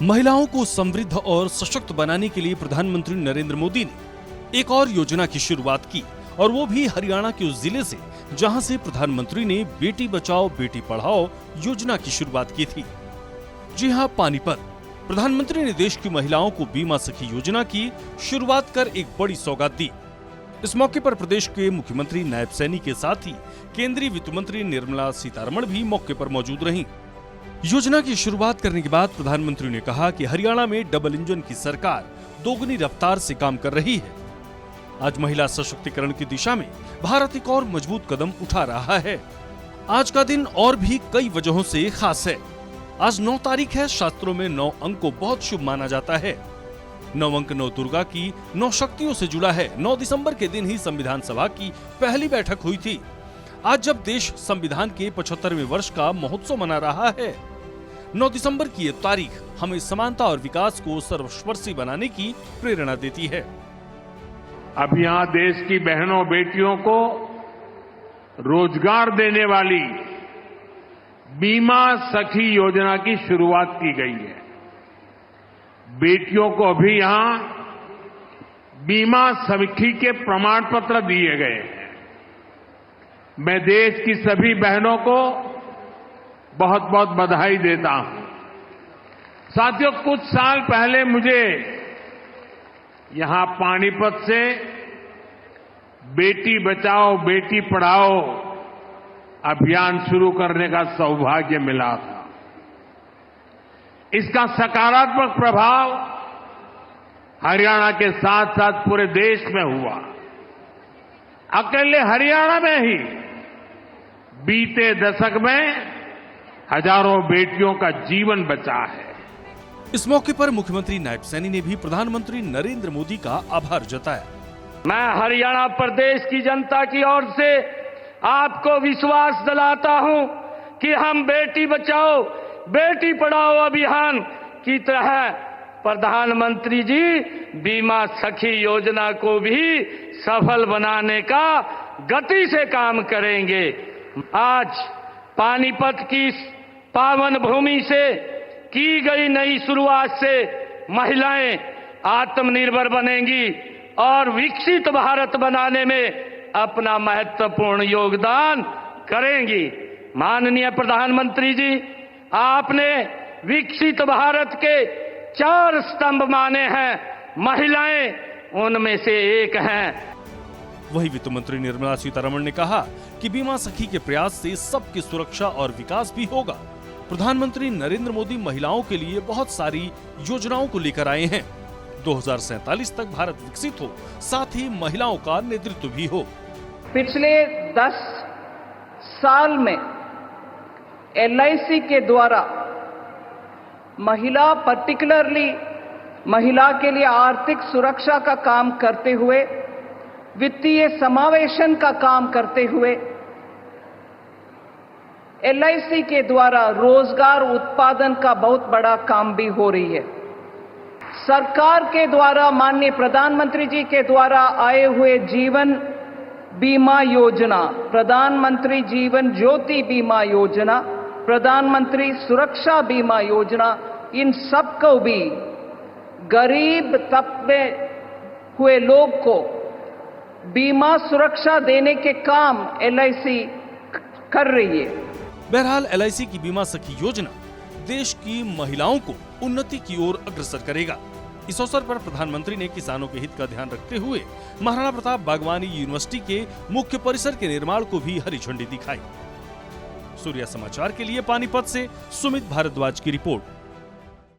महिलाओं को समृद्ध और सशक्त बनाने के लिए प्रधानमंत्री नरेंद्र मोदी ने एक और योजना की शुरुआत की और वो भी हरियाणा के उस जिले से जहां से प्रधानमंत्री ने बेटी बचाओ बेटी पढ़ाओ योजना की शुरुआत की थी। जी हां, पानीपत। प्रधानमंत्री ने देश की महिलाओं को बीमा सखी योजना की शुरुआत कर एक बड़ी सौगात दी। इस मौके पर प्रदेश के मुख्यमंत्री नायब सैनी के साथ ही केंद्रीय वित्त मंत्री निर्मला सीतारमण भी मौके पर मौजूद रहीं। योजना की शुरुआत करने के बाद प्रधानमंत्री ने कहा कि हरियाणा में डबल इंजन की सरकार दोगुनी रफ्तार से काम कर रही है। आज महिला सशक्तिकरण की दिशा में भारत एक और मजबूत कदम उठा रहा है। आज का दिन और भी कई वजहों से खास है। आज 9 तारीख है। शास्त्रों में 9 अंक को बहुत शुभ माना जाता है। 9 अंक 9 दुर्गा की 9 शक्तियों से जुड़ा है। 9 दिसंबर के दिन ही संविधान सभा की पहली बैठक हुई थी। आज जब देश संविधान के 75वें वर्ष का महोत्सव मना रहा है, 9 दिसंबर की ये तारीख हमें समानता और विकास को सर्वस्पर्शी बनाने की प्रेरणा देती है। अब यहाँ देश की बहनों बेटियों को रोजगार देने वाली बीमा सखी योजना की शुरुआत की गई है। बेटियों को अभी यहां बीमा सखी के प्रमाण पत्र दिए गए हैं। मैं देश की सभी बहनों को बहुत बहुत बधाई देता हूं। साथियों, कुछ साल पहले मुझे यहां पानीपत से बेटी बचाओ बेटी पढ़ाओ अभियान शुरू करने का सौभाग्य मिला था। इसका सकारात्मक प्रभाव हरियाणा के साथ साथ पूरे देश में हुआ। अकेले हरियाणा में ही बीते दशक में हजारों बेटियों का जीवन बचा है। इस मौके पर मुख्यमंत्री नायब सैनी ने भी प्रधानमंत्री नरेंद्र मोदी का आभार जताया। मैं हरियाणा प्रदेश की जनता की ओर से आपको विश्वास दिलाता हूं कि हम बेटी बचाओ बेटी पढ़ाओ अभियान की तरह प्रधानमंत्री जी बीमा सखी योजना को भी सफल बनाने का गति से काम करेंगे। आज पानीपत की पावन भूमि से की गई नई शुरुआत से महिलाएं आत्मनिर्भर बनेंगी और विकसित भारत बनाने में अपना महत्वपूर्ण योगदान करेंगी। माननीय प्रधानमंत्री जी, आपने विकसित भारत के 4 स्तंभ माने हैं, महिलाएं उनमें से एक हैं। वही वित्त मंत्री निर्मला सीतारमण ने कहा कि बीमा सखी के प्रयास से सबकी सुरक्षा और विकास भी होगा। प्रधानमंत्री नरेंद्र मोदी महिलाओं के लिए बहुत सारी योजनाओं को लेकर आए हैं। 2047 तक भारत विकसित हो, साथ ही महिलाओं का नेतृत्व भी हो। पिछले 10 साल में LIC के द्वारा पर्टिकुलरली महिला के लिए आर्थिक सुरक्षा का काम करते हुए, वित्तीय समावेशन का काम करते हुए, LIC के द्वारा रोजगार उत्पादन का बहुत बड़ा काम भी हो रही है। सरकार के द्वारा माननीय प्रधानमंत्री जी के द्वारा आए हुए जीवन बीमा योजना, प्रधानमंत्री जीवन ज्योति बीमा योजना, प्रधानमंत्री सुरक्षा बीमा योजना, इन सब को भी गरीब तबके हुए लोग को बीमा सुरक्षा देने के काम LIC कर रही है। बहरहाल LIC की बीमा सखी योजना देश की महिलाओं को उन्नति की ओर अग्रसर करेगा। इस अवसर पर प्रधानमंत्री ने किसानों के हित का ध्यान रखते हुए महाराणा प्रताप बागवानी यूनिवर्सिटी के मुख्य परिसर के निर्माण को भी हरी झंडी दिखाई। सूर्या समाचार के लिए पानीपत से सुमित भारद्वाज की रिपोर्ट।